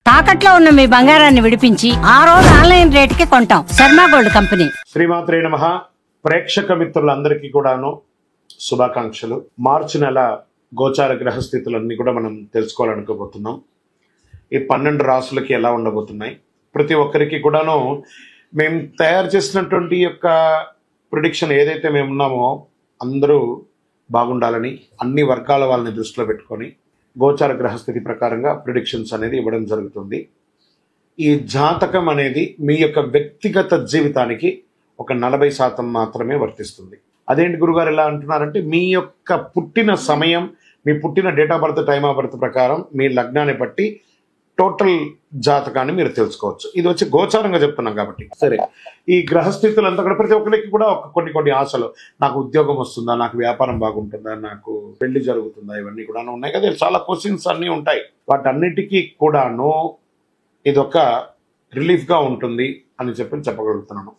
తాకట్లో ఉన్న మీ బంగారాన్ని విడిపించి ఆ రోజు ఆన్లైన్ రేటుకి కొంటాం. Sharma gold company. శ్రీమాత్రే నమః. ప్రేక్షక మిత్రులందరికీ కూడాను శుభాకాంక్షలు. మార్చి నెల గోచార గ్రహస్థితులన్నీ కూడా మనం తెలుసుకోవాలనుకోబోతున్నాం. ఈ 12 రాసులకి ఎలా ఉండబోతున్నాయి, ప్రతి ఒక్కరికి కూడాను మేము తయారు చేసినటువంటి యొక్క ప్రిడిక్షన్ ఏదైతే మేము ఉన్నామో అందరూ బాగుండాలని అన్ని వర్గాల వాళ్ళని దృష్టిలో పెట్టుకొని గోచార గ్రహస్థితి ప్రకారంగా ప్రిడిక్షన్స్ అనేది ఇవ్వడం జరుగుతుంది. ఈ జాతకం అనేది మీ యొక్క వ్యక్తిగత జీవితానికి ఒక 40% మాత్రమే వర్తిస్తుంది. అదేంటి గురుగారు ఎలా అంటున్నారంటే, మీ యొక్క పుట్టిన సమయం, మీ పుట్టిన date of birth, time of birth ప్రకారం మీ లగ్నాన్ని బట్టి టోటల్ జాతకాన్ని మీరు తెలుసుకోవచ్చు. ఇది వచ్చి గోచారంగా చెప్తున్నాం కాబట్టి. సరే, ఈ గ్రహస్థితులంతా కూడా ప్రతి ఒక్కరికి కూడా కొన్ని ఆశలు, నాకు ఉద్యోగం వస్తుందా, నాకు వ్యాపారం బాగుంటుందా, నాకు పెళ్లి జరుగుతుందా, ఇవన్నీ కూడా ఉన్నాయి కదా. చాలా క్వశ్చన్స్ అన్నీ ఉంటాయి. వాటన్నిటికీ కూడాను ఇదొక రిలీఫ్గా ఉంటుంది అని చెప్పగలుగుతున్నాను.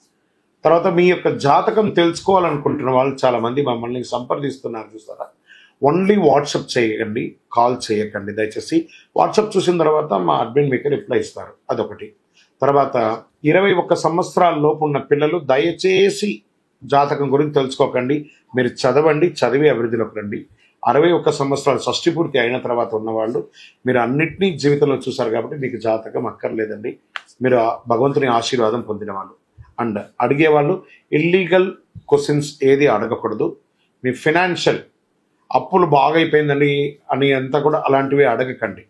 తర్వాత మీ యొక్క జాతకం తెలుసుకోవాలనుకుంటున్న వాళ్ళు చాలా మంది మమ్మల్ని సంప్రదిస్తున్నారు చూస్తారా. ఓన్లీ వాట్సాప్ చేయకండి, కాల్ చేయకండి దయచేసి. వాట్సాప్ చూసిన తర్వాత మా అడ్మిన్ మీకు రిప్లై ఇస్తారు. అదొకటి. తర్వాత 21 సంవత్సరాల లోపు ఉన్న పిల్లలు దయచేసి జాతకం గురించి తెలుసుకోకండి. మీరు చదవండి, చదివి అభివృద్ధిలోకి రండి. 61 సంవత్సరాలు షష్టి పూర్తి అయిన తర్వాత ఉన్నవాళ్ళు మీరు అన్నిటినీ జీవితంలో చూసారు కాబట్టి మీకు జాతకం అక్కర్లేదండి. మీరు భగవంతుని ఆశీర్వాదం పొందిన వాళ్ళు. అండ్ అడిగేవాళ్ళు ఇల్లీగల్ క్వశ్చన్స్ ఏది అడగకూడదు. మీ ఫినాన్షియల్ అప్పులు బాగా అయిపోయిందండి అని అంతా కూడా అలాంటివి అడగకండి.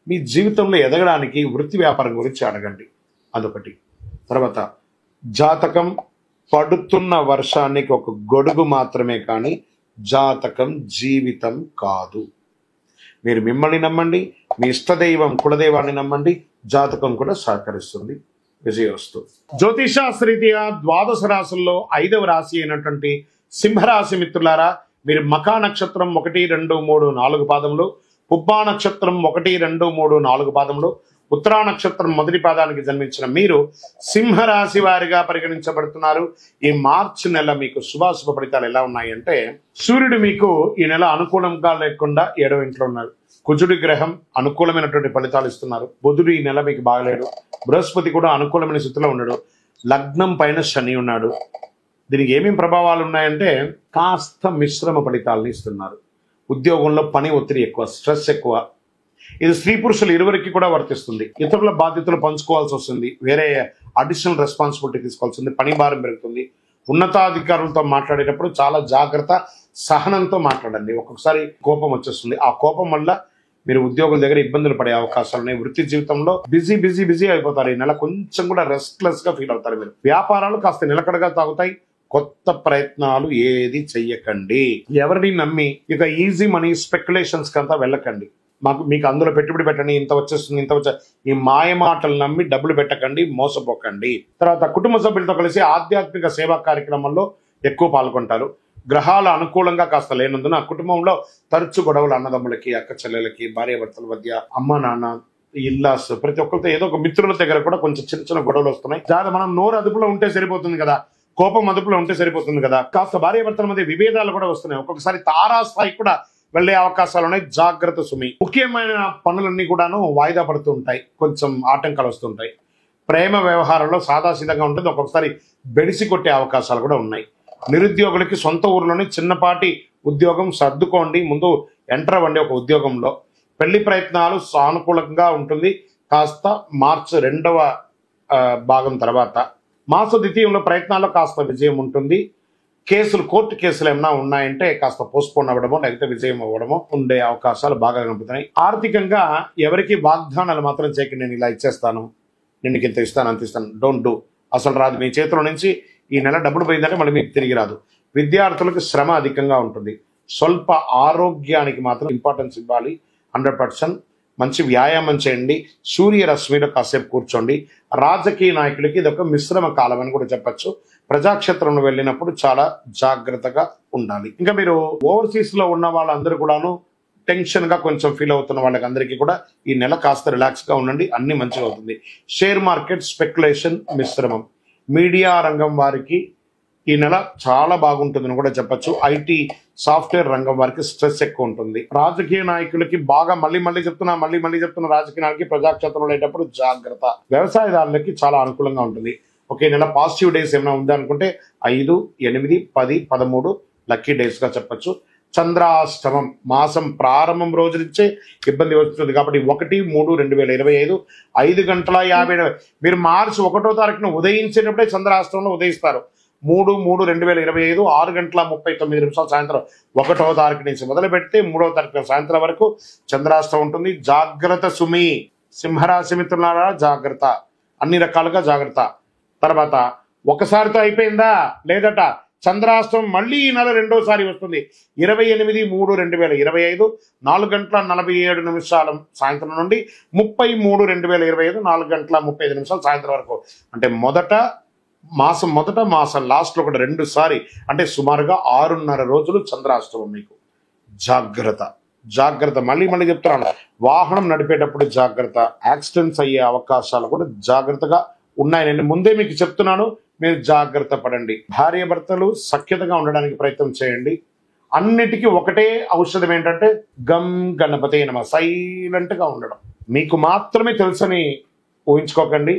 మీ జీవితంలో ఎదగడానికి వృత్తి వ్యాపారం గురించి అడగండి. అదొకటి. తర్వాత జాతకం పడుతున్న వర్షానికి ఒక గొడుగు మాత్రమే, కానీ జాతకం జీవితం కాదు. మీరు మిమ్మల్ని నమ్మండి, మీ ఇష్టదైవం కులదైవాన్ని నమ్మండి, జాతకం కూడా సహకరిస్తుంది. విజయోస్తు. జ్యోతిషాస్త్రరీత్యా 12 రాశుల్లో 5వ రాశి అయినటువంటి సింహరాశి మిత్రులారా, మీరు మఖా నక్షత్రం 1, 2, 3, 4 పాదములు, పుబ్బా నక్షత్రం 1, 2, 3, 4 పాదములు, ఉత్తరా నక్షత్రం మొదటి పాదానికి జన్మించిన మీరు సింహరాశి వారిగా పరిగణించబడుతున్నారు. ఈ మార్చి నెల మీకు శుభాశుభ ఫలితాలు ఎలా ఉన్నాయంటే, సూర్యుడు మీకు ఈ నెల అనుకూలంగా లేకుండా 7వ ఇంట్లో ఉన్నారు. కుజుడి గ్రహం అనుకూలమైనటువంటి ఫలితాలు ఇస్తున్నారు. బుధుడు ఈ నెల మీకు బాగలేడు. బృహస్పతి కూడా అనుకూలమైన స్థితిలో ఉన్నాడు. లగ్నం పైన శని ఉన్నాడు. దీనికి ఏమేమి ప్రభావాలు ఉన్నాయంటే, కాస్త మిశ్రమ ఫలితాలను ఇస్తున్నారు. ఉద్యోగంలో పని ఒత్తిడి ఎక్కువ, స్ట్రెస్ ఎక్కువ. ఇది స్త్రీ పురుషులు ఇరువురికి కూడా వర్తిస్తుంది. ఇతరుల బాధ్యతలు పంచుకోవాల్సి వస్తుంది, వేరే అడిషనల్ రెస్పాన్సిబిలిటీ తీసుకోవాల్సింది, పని భారం పెరుగుతుంది. ఉన్నతాధికారులతో మాట్లాడేటప్పుడు చాలా జాగ్రత్త, సహనంతో మాట్లాడండి. ఒక్కొక్కసారి కోపం వచ్చేస్తుంది. ఆ కోపం వల్ల మీరు ఉద్యోగుల దగ్గర ఇబ్బందులు పడే అవకాశాలు ఉన్నాయి. వృత్తి జీవితంలో బిజీ అయిపోతారు. ఈ నెల కొంచెం కూడా రెస్ట్లెస్ గా ఫీల్ అవుతారు మీరు. వ్యాపారాలు కాస్త నిలకడగా తాగుతాయి. కొత్త ప్రయత్నాలు ఏది చెయ్యకండి. ఎవరిని నమ్మి ఇక ఈజీ మనీ స్పెక్యులేషన్స్ కంతా వెళ్ళకండి. మీకు అందులో పెట్టుబడి పెట్టండి, ఇంత వచ్చేస్తుంది, ఈ మాయ మాటలు నమ్మి డబ్బులు పెట్టకండి, మోసపోకండి. తర్వాత కుటుంబ సభ్యులతో కలిసి ఆధ్యాత్మిక సేవా కార్యక్రమంలో ఎక్కువ పాల్గొంటారు. గ్రహాలు అనుకూలంగా కాస్త లేనందున కుటుంబంలో తరచు గొడవలు, అన్నదమ్ములకి, అక్క చెల్లెలకి, భార్యాభర్తల మధ్య, అమ్మ నాన్న, ఇల్లాస్, ప్రతి ఒక్కరితో ఏదో ఒక మిత్రుల దగ్గర కూడా కొంచెం చిన్న గొడవలు వస్తున్నాయి. మనం నోరు అదుపులో ఉంటే సరిపోతుంది కదా, కోపం అదుపులో ఉంటే సరిపోతుంది కదా. కాస్త భార్యాభర్తల మధ్య విభేదాలు కూడా వస్తున్నాయి. ఒక్కొక్కసారి తారాస్థాయి కూడా వెళ్లే అవకాశాలు ఉన్నాయి. జాగ్రత్త సుమి. ముఖ్యమైన పనులన్నీ కూడాను వాయిదా పడుతూ ఉంటాయి, కొంచెం ఆటంకాలు వస్తుంటాయి. ప్రేమ వ్యవహారంలో సాదాసీదంగా ఉంటుంది, ఒక్కొక్కసారి బెడిసి కొట్టే అవకాశాలు కూడా ఉన్నాయి. నిరుద్యోగులకి సొంత ఊర్లోనే చిన్నపాటి ఉద్యోగం సర్దుకోండి, ముందు ఎంటర్ అవ్వండి ఒక ఉద్యోగంలో. పెళ్లి ప్రయత్నాలు సానుకూలంగా ఉంటుంది కాస్త మార్చి 2వ భాగం తర్వాత. మాస ద్వితీయంలో ప్రయత్నాల్లో కాస్త విజయం ఉంటుంది. కోర్టు కేసులు ఏమైనా ఉన్నాయంటే కాస్త పోస్ట్పోన్ అవ్వడమో లేకపోతే విజయం అవ్వడమో ఉండే అవకాశాలు బాగా కనిపిస్తున్నాయి. ఆర్థికంగా ఎవరికి వాగ్దానాలు మాత్రం చేయకండి. నేను ఇలా ఇచ్చేస్తాను, నేను ఇంత ఇస్తాను, అంత ఇస్తాను. Don't do. అసలు రాదు. మీ చేతిలో నుంచి ఈ నెల డబ్బులు పోయిందంటే మళ్ళీ మీకు తిరిగి రాదు. విద్యార్థులకు శ్రమ అధికంగా ఉంటుంది. స్వల్ప ఆరోగ్యానికి మాత్రం ఇంపార్టెన్స్ ఇవ్వాలి. 100%. మంచి వ్యాయామం చేయండి. సూర్యరశ్మిలో కాసేపు కూర్చోండి. రాజకీయ నాయకులకి ఇది ఒక మిశ్రమ కాలం అని కూడా చెప్పచ్చు. ప్రజాక్షేత్రంలో వెళ్ళినప్పుడు చాలా జాగ్రత్తగా ఉండాలి. ఇంకా మీరు ఓవర్సీస్ లో ఉన్న వాళ్ళందరూ కూడాను టెన్షన్ గా కొంచెం ఫీల్ అవుతున్న వాళ్ళకి అందరికీ కూడా ఈ నెల కాస్త రిలాక్స్ గా ఉండండి, అన్ని మంచిగా అవుతుంది. షేర్ మార్కెట్ స్పెక్యులేషన్ మిశ్రమం. మీడియా రంగం వారికి ఈ నెల చాలా బాగుంటుందని కూడా చెప్పొచ్చు. ఐటీ సాఫ్ట్వేర్ రంగం వారికి స్ట్రెస్ ఎక్కువ ఉంటుంది. రాజకీయ నాయకులకి బాగా మళ్ళీ చెప్తున్నా రాజకీయ నాయకులకి ప్రజాక్షేత్రంలో ఉండేటప్పుడు జాగ్రత్త. వ్యవసాయదారులకి చాలా అనుకూలంగా ఉంటుంది. ఒకే నెల పాజిటివ్ డేస్ ఏమైనా ఉందనుకుంటే 5, 8, 10, 13 లక్కీ డేస్ గా చెప్పొచ్చు. చంద్రాష్టమం మాసం ప్రారంభం రోజు నుంచే ఇబ్బంది వస్తుంది కాబట్టి 1-3-2025 5:50 మీరు మార్చి 1వ తారీఖున ఉదయించేటప్పుడే చంద్రాష్టమంలో ఉదయిస్తారు. 3-3-2025 6:39 సాయంత్రం 1వ తారీఖు నుంచి మొదలు పెడితే 3వ తారీఖు సాయంత్రం వరకు చంద్రాష్టమం ఉంటుంది. జాగ్రత్త సుమి, సింహరాశి మిత్రులారా జాగ్రత్త, అన్ని రకాలుగా జాగ్రత్త. తర్వాత ఒకసారితో అయిపోయిందా లేదట, చంద్రాష్టమం మళ్ళీ ఈ నెల రెండోసారి వస్తుంది. 28-3-2025 4:47 సాయంత్రం నుండి 30-3-2025 4:35 సాయంత్రం వరకు. అంటే మాసం లాస్ట్లో కూడా 2 సారి, అంటే సుమారుగా 6.5 రోజులు చంద్రాష్టమం. మీకు జాగ్రత్త మళ్ళీ చెప్తున్నాను, వాహనం నడిపేటప్పుడు జాగ్రత్త. యాక్సిడెంట్స్ అయ్యే అవకాశాలు కూడా జాగ్రత్తగా ఉన్నాయి. నేను ముందే మీకు చెప్తున్నాను, మీరు జాగ్రత్త పడండి. భార్యాభర్తలు సఖ్యతగా ఉండడానికి ప్రయత్నం చేయండి. అన్నిటికీ ఒకటే ఔషధం ఏంటంటే గం గణపతే నమః, సైలెంట్ గా ఉండడం. మీకు మాత్రమే తెలుసని ఊహించుకోకండి,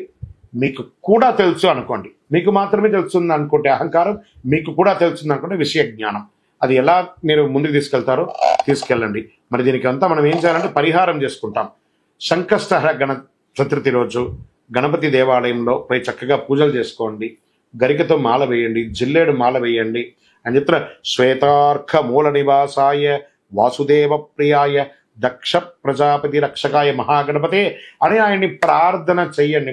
మీకు కూడా తెలుసు అనుకోండి. మీకు మాత్రమే తెలుస్తుంది అనుకుంటే అహంకారం, మీకు కూడా తెలుస్తుంది అనుకుంటే విషయ జ్ఞానం. అది ఎలా మీరు ముందుకు తీసుకెళ్ళండి. మరి దీనికి అంతా మనం ఏం చేయాలంటే పరిహారం చేసుకుంటాం. సంకష్టహర గణ చతుర్థి రోజు గణపతి దేవాలయంలో పోయి చక్కగా పూజలు చేసుకోండి. గరికతో మాల వేయండి, జిల్లేడు మాల వేయండి అని చెప్తున్న. శ్వేతార్క మూల నివాసాయ వాసుదేవ ప్రియాయ దక్ష ప్రజాపతి రక్షకాయ మహాగణపతే అని ఆయన్ని ప్రార్థన చెయ్యండి.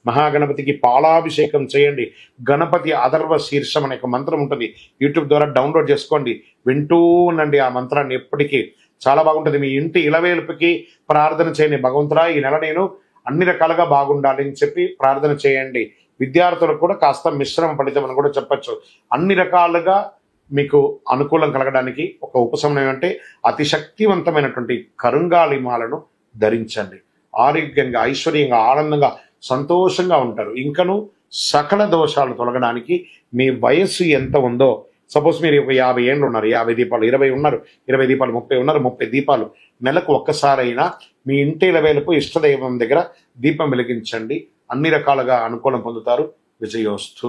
మహాగణపతికి పాలాభిషేకం చేయండి. గణపతి అథర్వ శీర్షం అనే ఒక మంత్రం ఉంటుంది, యూట్యూబ్ ద్వారా డౌన్లోడ్ చేసుకోండి, వింటూ ఉండండి ఆ మంత్రాన్ని ఎప్పటికీ. చాలా బాగుంటుంది. మీ ఇంటి ఇలవేలుపుకి ప్రార్థన చేయండి. భగవంతుడా ఈ నెల నేను అన్ని రకాలుగా బాగుండాలి అని చెప్పి ప్రార్థన చేయండి. విద్యార్థులకు కూడా కాస్త మిశ్రమ ఫలితం అని కూడా చెప్పచ్చు. అన్ని రకాలుగా మీకు అనుకూలం కలగడానికి ఒక ఉపశమనం అంటే అతి శక్తివంతమైనటువంటి కరుంగాలి మాలను ధరించండి. ఆరోగ్యంగా, ఐశ్వర్యంగా, ఆనందంగా, సంతోషంగా ఉంటారు. ఇంకను సకల దోషాలు తొలగడానికి మీ వయస్సు ఎంత ఉందో, సపోజ్ మీరు ఒక 50 ఏళ్ళు ఉన్నారు, 50 దీపాలు, 20 ఉన్నారు, 20 దీపాలు, 30 ఉన్నారు, 30 దీపాలు నెలకు ఒక్కసారైనా మీ ఇంటి ఇలవేలుపు ఇష్టదైవం దగ్గర దీపం వెలిగించండి. అన్ని రకాలుగా అనుకూలం పొందుతారు. విజయోస్తు.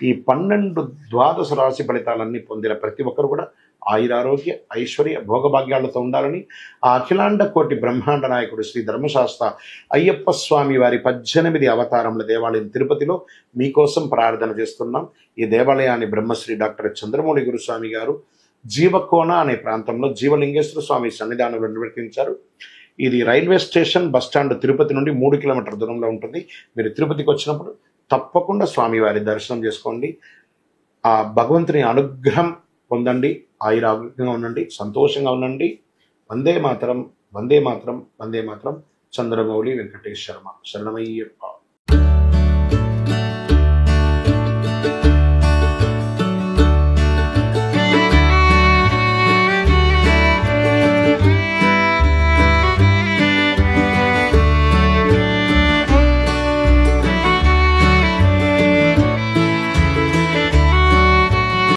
ఈ 12 ద్వాదశ రాశి ఫలితాలన్నీ పొందిన ప్రతి ఒక్కరు కూడా ఆయురారోగ్య ఐశ్వర్య భోగభాగ్యాలతో ఉండాలని ఆ అఖిలాండ కోటి బ్రహ్మాండ నాయకుడు శ్రీ ధర్మశాస్త్ర అయ్యప్ప స్వామి వారి 18 అవతారముల దేవాలయం తిరుపతిలో మీకోసం ప్రార్థన చేస్తున్నాం. ఈ దేవాలయాన్ని బ్రహ్మశ్రీ డాక్టర్ చంద్రమౌళి గురుస్వామి గారు జీవకోన అనే ప్రాంతంలో జీవలింగేశ్వర స్వామి సన్నిధానంలో నిర్వర్తించారు. ఇది రైల్వే స్టేషన్ బస్టాండ్ తిరుపతి నుండి 3 కిలోమీటర్ల దూరంలో ఉంటుంది. మీరు తిరుపతికి వచ్చినప్పుడు తప్పకుండా స్వామివారి దర్శనం చేసుకోండి. ఆ భగవంతుని అనుగ్రహం పొందండి. ఆయురారోగ్యంగా ఉండండి, సంతోషంగా ఉండండి. వందే మాతరం, వందే మాతరం, వందే మాతరం. చంద్రమౌళి వెంకటేష్ శర్మ. శరణమయ్యప్ప.